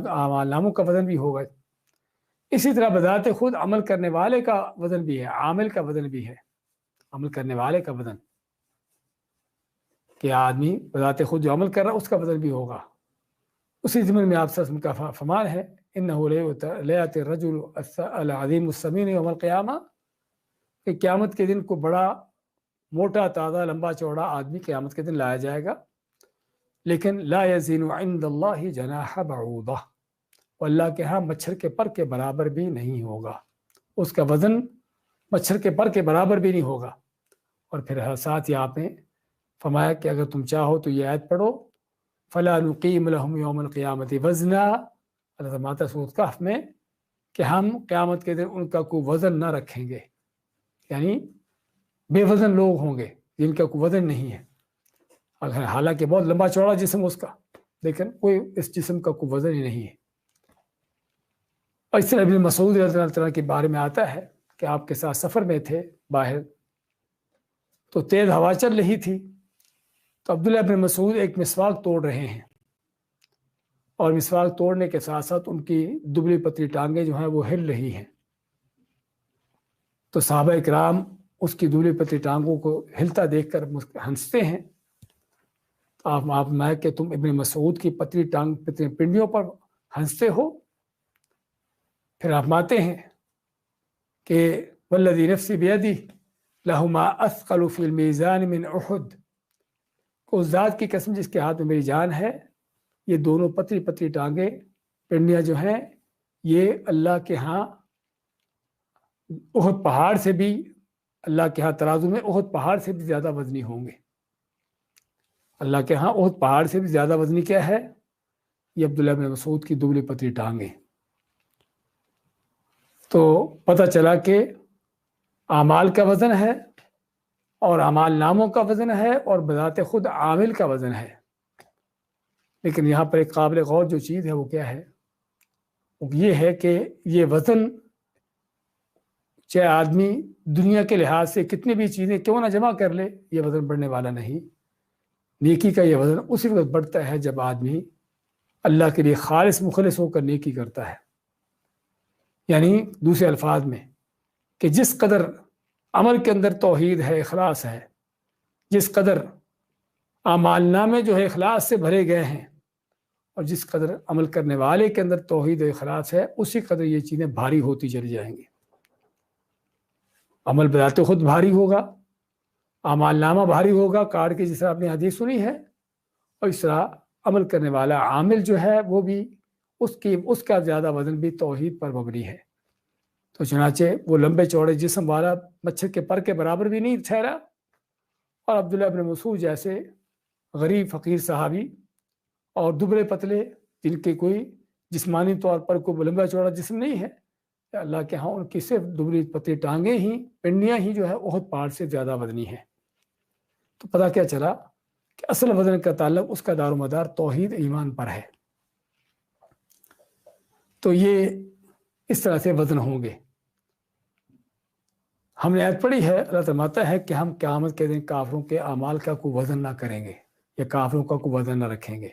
S1: ناموں کا وزن بھی ہوگا، اسی طرح بذات خود عمل کرنے والے کا وزن بھی ہے، عامل کا وزن بھی ہے، عمل کرنے والے کا وزن، کہ آدمی بذات خود جو عمل کر رہا ہے اس کا وزن بھی ہوگا۔ اسی ضمن میں آپ سے کا فرمان ہے انہ لیات الرجل العظیم السمین یوم القیامہ، کہ قیامت کے دن کو بڑا موٹا تازہ لمبا چوڑا آدمی قیامت کے دن لایا جائے گا، لیکن لا یزین عند اللہ جناح بعوضہ، اللہ کے ہاں مچھر کے پر کے برابر بھی نہیں ہوگا، اس کا وزن مچھر کے پر کے برابر بھی نہیں ہوگا۔ اور پھر ساتھ ہی آپ نے فرمایا کہ اگر تم چاہو تو یہ آیت پڑھو، فلا نقیم لهم یوم القیامت وزنا، اللہ فرماتا ہے سورۃ کہف میں کہ ہم قیامت کے دن ان کا کوئی وزن نہ رکھیں گے، یعنی بے وزن لوگ ہوں گے جن کا کوئی وزن نہیں ہے، حالانکہ بہت لمبا چوڑا جسم اس کا، لیکن کوئی اس جسم کا کوئی وزن ہی نہیں ہے۔ اور اس طرح ابن مسعود رضی اللہ عنہ کے بارے میں آتا ہے کہ آپ کے ساتھ سفر میں تھے باہر، تو تیز ہوا چل رہی تھی، تو عبداللہ بن مسعود ایک مسواک توڑ رہے ہیں، اور مسواک توڑنے کے ساتھ ساتھ ان کی دبلی پتلی ٹانگیں جو ہیں وہ ہل رہی ہیں۔ تو صحابہ اکرام اس کی دبلی پتلی ٹانگوں کو ہلتا دیکھ کر ہنستے ہیں۔ تو آپ میں کہ تم ابن مسعود کی پتلی پنڈیوں پر ہنستے ہو؟ پھر آپ ماتے ہیں کہ والذی نفسی بیدی لہما اثقل فی المیزان من احد، کو اس ذات کی قسم جس کے ہاتھ میں میری جان ہے، یہ دونوں پتلی پتلی ٹانگیں پنڈیاں جو ہیں یہ اللہ کے ہاں احد پہاڑ سے بھی، اللہ کے ہاں ترازو میں احد پہاڑ سے بھی زیادہ وزنی ہوں گے۔ اللہ کے ہاں احد پہاڑ سے بھی زیادہ وزنی کیا ہے؟ یہ عبداللہ بن مسعود کی دبلی پتلی ٹانگیں۔ تو پتہ چلا کہ اعمال کا وزن ہے اور اعمال ناموں کا وزن ہے اور بذات خود عامل کا وزن ہے، لیکن یہاں پر ایک قابل غور جو چیز ہے وہ کیا ہے؟ وہ یہ ہے کہ یہ وزن چاہے آدمی دنیا کے لحاظ سے کتنی بھی چیزیں کیوں نہ جمع کر لے، یہ وزن بڑھنے والا نہیں۔ نیکی کا یہ وزن اسی وقت بڑھتا ہے جب آدمی اللہ کے لیے خالص مخلص ہو کر نیکی کرتا ہے، یعنی دوسرے الفاظ میں کہ جس قدر عمل کے اندر توحید ہے، اخلاص ہے، جس قدر اعمال نامے جو ہے اخلاص سے بھرے گئے ہیں، اور جس قدر عمل کرنے والے کے اندر توحید و اخلاص ہے، اسی قدر یہ چیزیں بھاری ہوتی چلی جائیں گی۔ عمل بذات خود بھاری ہوگا، اعمال نامہ بھاری ہوگا کارڈ کی، جس طرح آپ نے حدیث سنی ہے، اور اس طرح عمل کرنے والا عامل جو ہے وہ بھی اس کا زیادہ وزن بھی توحید پر مبنی ہے۔ تو چنانچہ وہ لمبے چوڑے جسم والا مچھر کے پر کے برابر بھی نہیں ٹھہرا، اور عبداللہ ابن مسعود جیسے غریب فقیر صحابی اور دبلے پتلے جن کے کوئی جسمانی طور پر کوئی لمبا چوڑا جسم نہیں ہے، اللہ کے ہاں ان کی صرف دبلی پتلی ٹانگیں ہی، پنڈیاں ہی جو ہے احد پہاڑ سے زیادہ وزنی ہے۔ تو پتہ کیا چلا کہ اصل وزن کا تعلق اس کا دار و مدار توحید ایمان پر ہے۔ تو یہ اس طرح سے وزن ہوں گے۔ ہم نے آیت پڑھی ہے، اللہ فرماتا ہے کہ ہم قیامت کے دن کافروں کے اعمال کا کوئی وزن نہ کریں گے یا کافروں کا کوئی وزن نہ رکھیں گے۔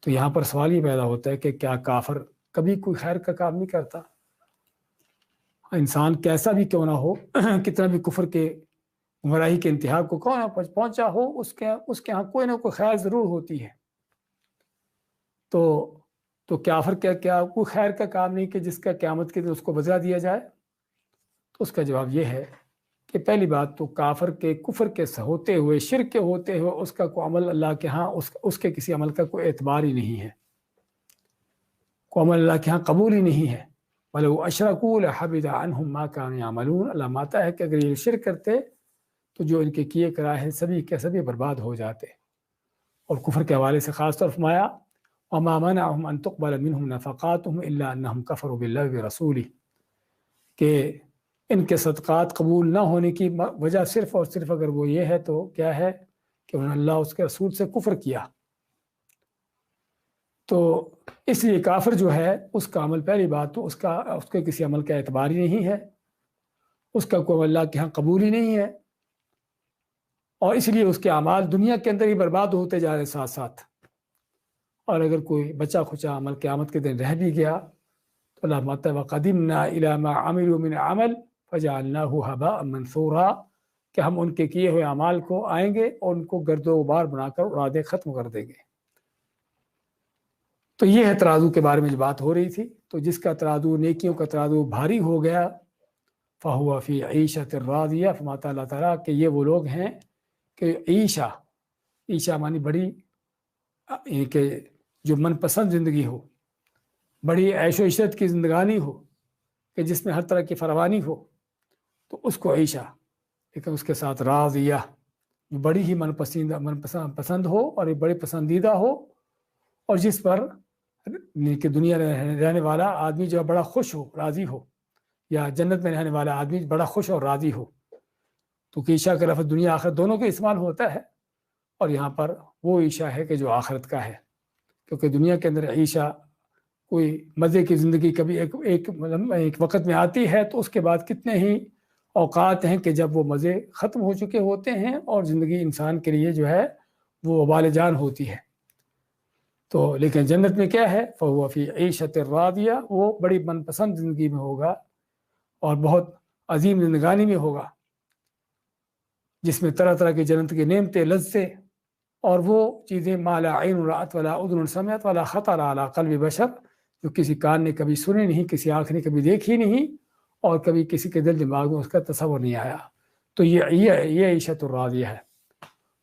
S1: تو یہاں پر سوال یہ پیدا ہوتا ہے کہ کیا کافر کبھی کوئی خیر کا کام نہیں کرتا؟ انسان کیسا بھی کیوں نہ ہو، کتنا بھی کفر کے گمراہی کے انتہا کو کون نہ پہنچا ہو، اس کے ہاں کوئی نہ کوئی خیر ضرور ہوتی ہے۔ تو کافر کیا کوئی خیر کا کام نہیں کہ جس کا قیامت کے دن اس کو بدلہ دیا جائے؟ تو اس کا جواب یہ ہے کہ پہلی بات تو کافر کے کفر کے ہوتے ہوئے، شرک کے ہوتے ہوئے اس کا کوئی عمل اللہ کے ہاں اس کے کسی عمل کا کوئی اعتبار ہی نہیں ہے، کوئی عمل اللہ کے ہاں قبول ہی نہیں ہے۔ وَلَوْ أَشْرَكُوا لَحَبِطَ عَنْهُمْ مَا كَانُوا يَعْمَلُونَ، اللہ ماتا ہے کہ اگر یہ شرک کرتے تو جو ان کے کیے کرائے ہیں سبھی کے سبھی برباد ہو جاتے۔ اور کفر کے حوالے سے خاص طور فرمایا وَمَا مَنَعَهُمْ أَن تُقْبَلَ مِنْهُمْ نَفَقَاتُهُمْ إِلَّا أَنَّهُمْ كَفَرُوا بِاللَّهِ وَرَسُولِهِ، کہ ان کے صدقات قبول نہ ہونے کی وجہ صرف اور صرف اگر وہ یہ ہے تو کیا ہے کہ انہوں نے اللہ اس کے رسول سے کفر کیا۔ تو اس لیے کافر جو ہے اس کا عمل، پہلی بات تو اس کے کسی عمل کا اعتبار ہی نہیں ہے، اس کا کوئی اللہ کے ہاں قبول ہی نہیں ہے، اور اس لیے اس کے اعمال دنیا کے اندر ہی برباد ہوتے جا رہے ساتھ ساتھ۔ اور اگر کوئی بچا کھچا عمل قیامت کے دن رہ بھی گیا تو اللہ ماتا وَقَدِمْنَا إِلَىٰ مَا عَمِلُوا مِنْ عَمَلٍ فَجَعَلْنَاهُ هَبَاءً مَنْثُورًا، کہ ہم ان کے کیے ہوئے اعمال کو آئیں گے اور ان کو گرد و غبار بنا کر اڑا دے، ختم کر دیں گے۔ تو یہ ہے ترازو کے بارے میں جو بات ہو رہی تھی۔ تو جس کا ترازو، نیکیوں کا ترازو بھاری ہو گیا، فَهُوَ فِي عِيشَةٍ رَاضِيَةٍ، فرماتا اللہ تعالیٰ کہ یہ وہ لوگ ہیں کہ عیشہ معنی بڑی، کہ جو من پسند زندگی ہو، بڑی عیش و عشرت کی زندگانی ہو، کہ جس میں ہر طرح کی فراوانی ہو، تو اس کو عیشہ، لیکن اس کے ساتھ راضیہ، بڑی ہی من پسند ہو اور بڑی پسندیدہ ہو، اور جس پر کہ دنیا میں رہنے والا آدمی جو بڑا خوش ہو، راضی ہو، یا جنت میں رہنے والا آدمی بڑا خوش اور راضی ہو۔ تو عیشہ کا لفظ دنیا آخرت دونوں کے استعمال ہوتا ہے، اور یہاں پر وہ عیشہ ہے کہ جو آخرت کا ہے، کیونکہ دنیا کے اندر عیشہ کوئی مزے کی زندگی کبھی ایک وقت میں آتی ہے، تو اس کے بعد کتنے ہی اوقات ہیں کہ جب وہ مزے ختم ہو چکے ہوتے ہیں اور زندگی انسان کے لیے جو ہے وہ وبال جان ہوتی ہے۔ تو لیکن جنت میں کیا ہے، فَهُوَ فِي عِيشَةٍ رَاضِيَةٍ، وہ بڑی من پسند زندگی میں ہوگا اور بہت عظیم زندگانی میں ہوگا، جس میں طرح طرح کی جنت کی نعمتیں، لذتیں، اور وہ چیزیں ما لا عین رأت ولا اذن سمعت ولا خطر علی قلب بشر، جو کسی کان نے کبھی سنی نہیں، کسی آنکھ نے کبھی دیکھی نہیں، اور کبھی کسی کے دل دماغ میں اس کا تصور نہیں آیا۔ تو یہ عیشت الراضیہ ہے۔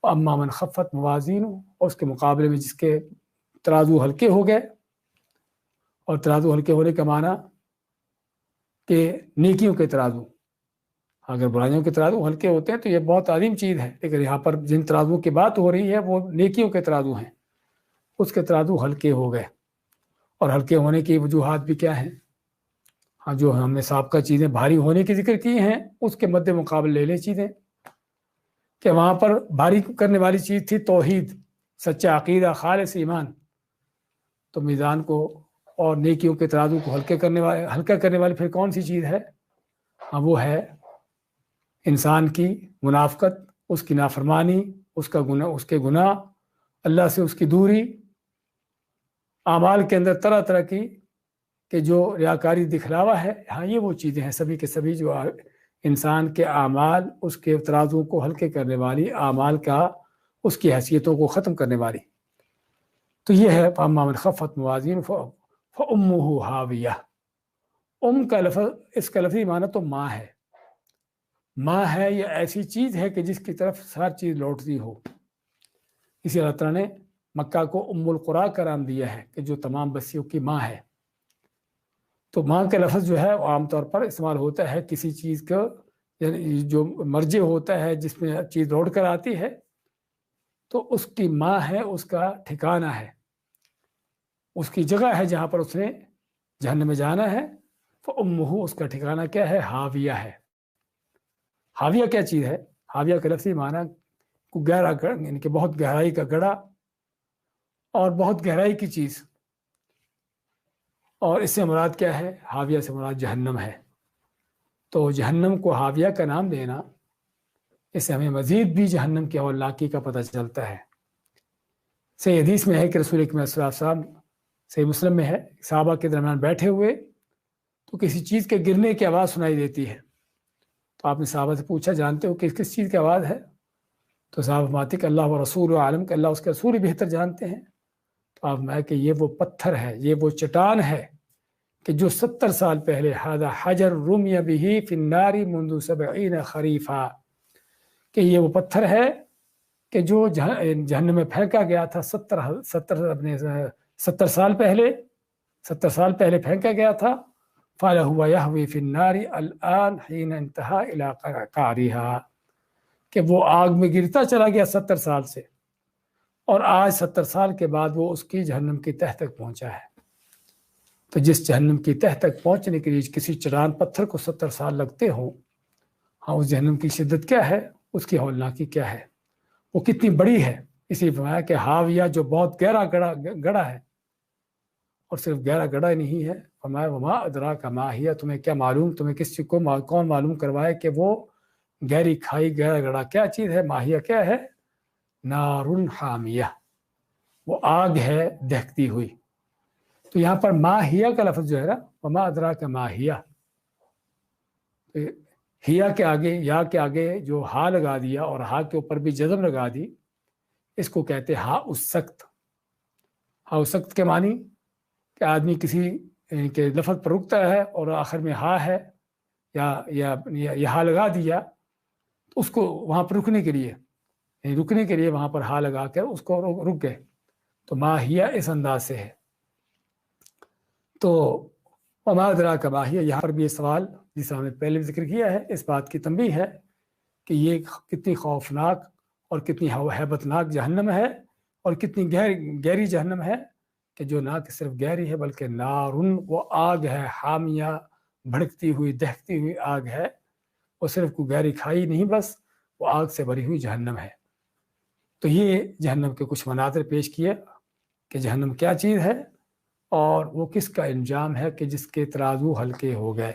S1: اما من خفت موازین، اور اس کے مقابلے میں جس کے ترازو ہلکے ہو گئے، اور ترازو ہلکے ہونے کا معنی کہ نیکیوں کے ترازو، اگر برائیوں کے ترازو ہلکے ہوتے ہیں تو یہ بہت عظیم چیز ہے، لیکن یہاں پر جن ترازو کی بات ہو رہی ہے وہ نیکیوں کے ترازو ہیں، اس کے ترازو ہلکے ہو گئے۔ اور ہلکے ہونے کی وجوہات بھی کیا ہیں؟ ہاں، جو ہم نے سابقہ چیزیں بھاری ہونے کی ذکر کی ہیں، اس کے مد مقابل لے لیں چیزیں کہ وہاں پر بھاری کرنے والی چیز تھی توحید، سچا عقیدہ، خالص ایمان۔ تو میزان کو اور نیکیوں کے ترازو کو ہلکا کرنے والی پھر کون سی چیز ہے؟ ہاں، وہ ہے انسان کی منافقت، اس کی نافرمانی، اس کے گناہ، اللہ سے اس کی دوری، اعمال کے اندر طرح طرح کی کہ جو ریاکاری دکھلاوا ہے، ہاں یہ وہ چیزیں ہیں سبھی کے سبھی جو انسان کے اعمال، اس کے ترازو کو ہلکے کرنے والی، اعمال کا اس کی حیثیتوں کو ختم کرنے والی. تو یہ ہے فَأَمَّا مَنْ خَفَّتْ مَوَازِينُهُ فَأُمُّهُ هَاوِيَةٌ. کا لفظ، اس کا لفظی معنی تو ماں ہے. ماں ہے یہ ایسی چیز ہے کہ جس کی طرف ہر چیز لوٹتی ہو. اسی اللہ تعالیٰ نے مکہ کو ام القریٰ کا نام دیا ہے کہ جو تمام بستیوں کی ماں ہے. تو ماں کا لفظ جو ہے عام طور پر استعمال ہوتا ہے کسی چیز کا، یعنی جو مرجع ہوتا ہے جس میں چیز لوٹ کر آتی ہے، تو اس کی ماں ہے، اس کا ٹھکانہ ہے، اس کی جگہ ہے جہاں پر اس نے جہنم میں جانا ہے. فَأُمُّهُ، اس کا ٹھکانہ کیا ہے؟ ہاویہ ہے. ہاویہ کیا چیز ہے؟ ہاویہ کا لفظی معنی کو گہرا، یعنی کہ بہت گہرائی کا گڑھا اور بہت گہرائی کی چیز. اور اس سے مراد کیا ہے؟ ہاویہ سے مراد جہنم ہے. تو جہنم کو ہاویہ کا نام دینا، اس سے ہمیں مزید بھی جہنم کی ہولناکی کا پتہ چلتا ہے. صحیح حدیث میں ہے کہ رسول اکرم صلی اللہ علیہ وسلم، صحیح مسلم میں ہے، صحابہ کے درمیان بیٹھے ہوئے تو کسی چیز کے گرنے کی آواز سنائی دیتی ہے. تو آپ نے صحابہ سے پوچھا جانتے ہو کہ کس چیز کی آواز ہے؟ تو صحابہ فرماتے کہ اللہ و رسول عالم، کہ اللہ اس کے رسول بہتر جانتے ہیں. تو آپ میں کہ یہ وہ پتھر ہے، یہ وہ چٹان ہے کہ جو 70 سال پہلے ھذا حجر رمی بہ فی النار منذ 70 خریفا، کہ یہ وہ پتھر ہے کہ جو جہنم میں پھینکا گیا تھا 70 سال پہلے، 70 سال پہلے پھینکا گیا تھا. فَلَهُوَ يَهْوِي فِي النَّارِ الْآنَ حِينَ انتهى إِلَىٰ قَعْرِهَا، کہ وہ آگ میں گرتا چلا گیا 70 سال سے، اور آج 70 سال کے بعد وہ اس کی جہنم کی تہ تک پہنچا ہے. تو جس جہنم کی تہ تک پہنچنے کے لیے کسی چٹان پتھر کو 70 سال لگتے ہوں، ہاں اس جہنم کی شدت کیا ہے، اس کی ہولناکی کیا ہے، وہ کتنی بڑی ہے. اسی فرمایا کہ ہاویہ جو بہت گہرا گڑھا ہے، اور صرف گہرا گڑھا ہی نہیں ہے. فرمایا وما ادراک ما ہی، تمہیں کیا معلوم، تمہیں کس چیز کو کون معلوم کروائے کہ وہ گہری کھائی، گہرا گڑھا کیا چیز ہے؟ ماہیہ کیا ہے؟ نار حامیہ، وہ آگ ہے دہکتی ہوئی. تو یہاں پر ماہیہ کا لفظ جو ہے نا، وما ادراک ما ہیہ، ہیا کے آگے، یا کے آگے جو ہا لگا دیا اور ہا کے اوپر بھی جزم لگا دی، اس کو کہتے ہا السکت. ہا السکت کے معنی کہ آدمی کسی کے لفظ پر رکتا ہے اور آخر میں ہا ہے یا ہا لگا دیا، تو اس کو وہاں پر رکنے کے لیے وہاں پر ہا لگا کر اس کو رک گئے. تو ماہیہ اس انداز سے ہے. تو وما ادراک ما ہی، یہاں پر بھی یہ سوال جسے ہم نے پہلے بھی ذکر کیا ہے، اس بات کی تنبیہ ہے کہ یہ کتنی خوفناک اور کتنی ہیبت ناک جہنم ہے، اور کتنی گہری جہنم ہے کہ جو نہ صرف گہری ہے بلکہ نارن، وہ آگ ہے، حامیہ، بھڑکتی ہوئی دہکتی ہوئی آگ ہے. وہ صرف کوئی گہری کھائی نہیں، بس وہ آگ سے بھری ہوئی جہنم ہے. تو یہ جہنم کے کچھ مناظر پیش کیے کہ جہنم کیا چیز ہے اور وہ کس کا انجام ہے کہ جس کے ترازو ہلکے ہو گئے.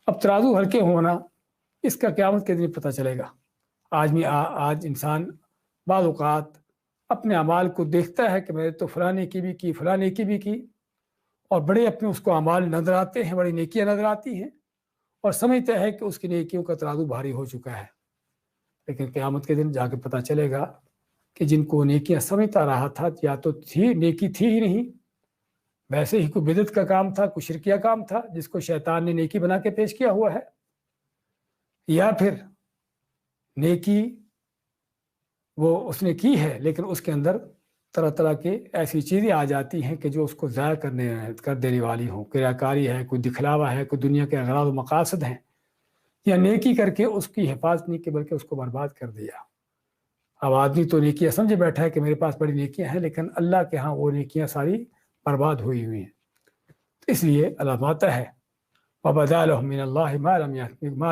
S1: اب ترازو ہلکے ہونا اس کا قیامت کے دن پتہ چلے گا. آج انسان بعض اوقات اپنے اعمال کو دیکھتا ہے کہ میں نے تو فلاں نیکی بھی کی، فلاں نیکی بھی کی، اور بڑے اپنے اس کو اعمال نظر آتے ہیں، بڑی نیکیاں نظر آتی ہیں، اور سمجھتا ہے کہ اس کی نیکیوں کا ترازو بھاری ہو چکا ہے. لیکن قیامت کے دن جا کے پتہ چلے گا کہ جن کو نیکیاں سمجھتا رہا تھا، یا تو نیکی تھی ہی نہیں، ویسے ہی کوئی بدعت کا کام تھا، کوئی شرکیہ کام تھا جس کو شیطان نے نیکی بنا کے پیش کیا ہوا ہے، یا پھر نیکی وہ اس نے کی ہے لیکن اس کے اندر طرح طرح کی ایسی چیزیں آ جاتی ہیں کہ جو اس کو ضائع کر دینے والی ہوں. ریاکاری ہے، کوئی دکھلاوا ہے، کوئی دنیا کے اغراض و مقاصد ہیں، یا نیکی کر کے اس کی حفاظت نہیں کی بلکہ اس کو برباد کر دیا. اب آدمی تو نیکیاں سمجھے بیٹھا ہے کہ میرے پاس بڑی نیکیاں ہیں، لیکن اللہ کے ہاں وہ نیکیاں ساری برباد ہوئی ہیں. تو اس لیے اللہ فرماتا ہے وَبَدَا لَهُم مِّنَ اللَّهِ مَا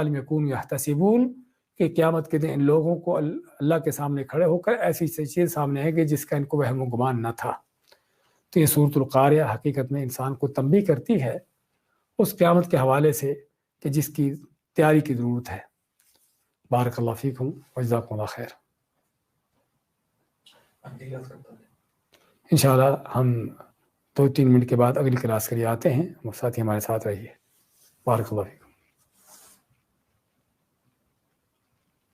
S1: لَمْ يَكُونُوا يَحْتَسِبُونَ، کہ قیامت کے دن ان لوگوں کو اللہ کے سامنے کھڑے ہو کر ایسی چیز سامنے ہے کہ جس کا ان کو وہم و گمان نہ تھا. تو یہ سورۃ القاریہ حقیقت میں انسان کو تنبیہ کرتی ہے اس قیامت کے حوالے سے کہ جس کی تیاری کی ضرورت ہے. بارک اللہ فیکم وجزاکم اللہ خیر. انشاءاللہ ہم 2-3 منٹ کے بعد اگلی کلاس کے لیے آتے ہیں، وہ ساتھی ہمارے ساتھ رہیے۔ بارک اللہ فیکم۔